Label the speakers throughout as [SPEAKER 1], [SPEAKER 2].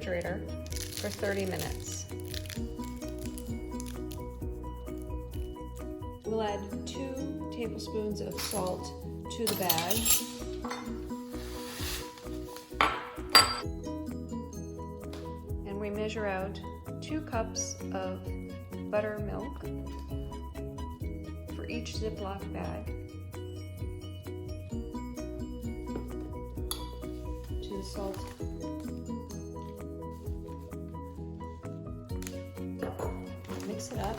[SPEAKER 1] refrigerator for 30 minutes. We'll add 2 tablespoons of salt to the bag. And we measure out 2 cups of buttermilk for each Ziploc bag. To the salt. Mix it up.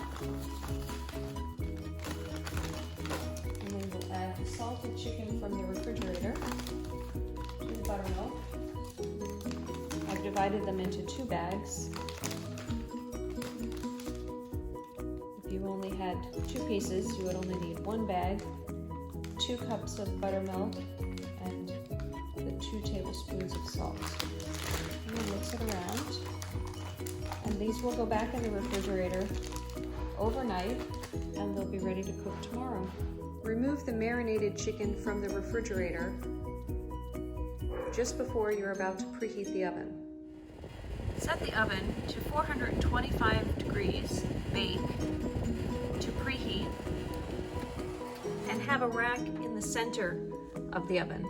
[SPEAKER 1] And then we'll add the salted chicken from the refrigerator to the buttermilk. I've divided them into 2 bags. If you only had 2 pieces, you would only need 1 bag, 2 cups of buttermilk, and the 2 tablespoons of salt. And then mix it around. And these will go back in the refrigerator overnight, and they'll be ready to cook tomorrow. Remove the marinated chicken from the refrigerator just before you're about to preheat the oven. Set the oven to 425 degrees, bake, to preheat, and have a rack in the center of the oven.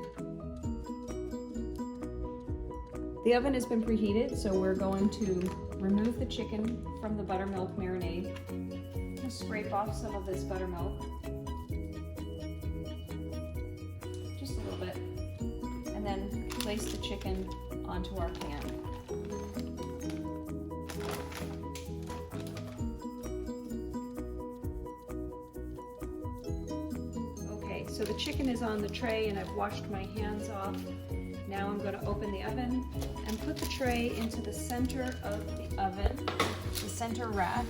[SPEAKER 1] The oven has been preheated, so we're going to remove the chicken from the buttermilk marinade. I'll scrape off some of this buttermilk, just a little bit, and then place the chicken onto our pan. Okay, so the chicken is on the tray and I've washed my hands off. Now I'm going to open the oven and put the tray into the center of the oven, the center rack.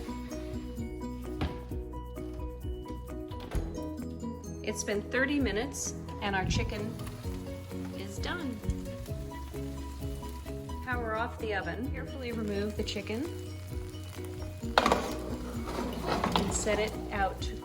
[SPEAKER 1] It's been 30 minutes and our chicken is done. Power off the oven. Carefully remove the chicken and set it out to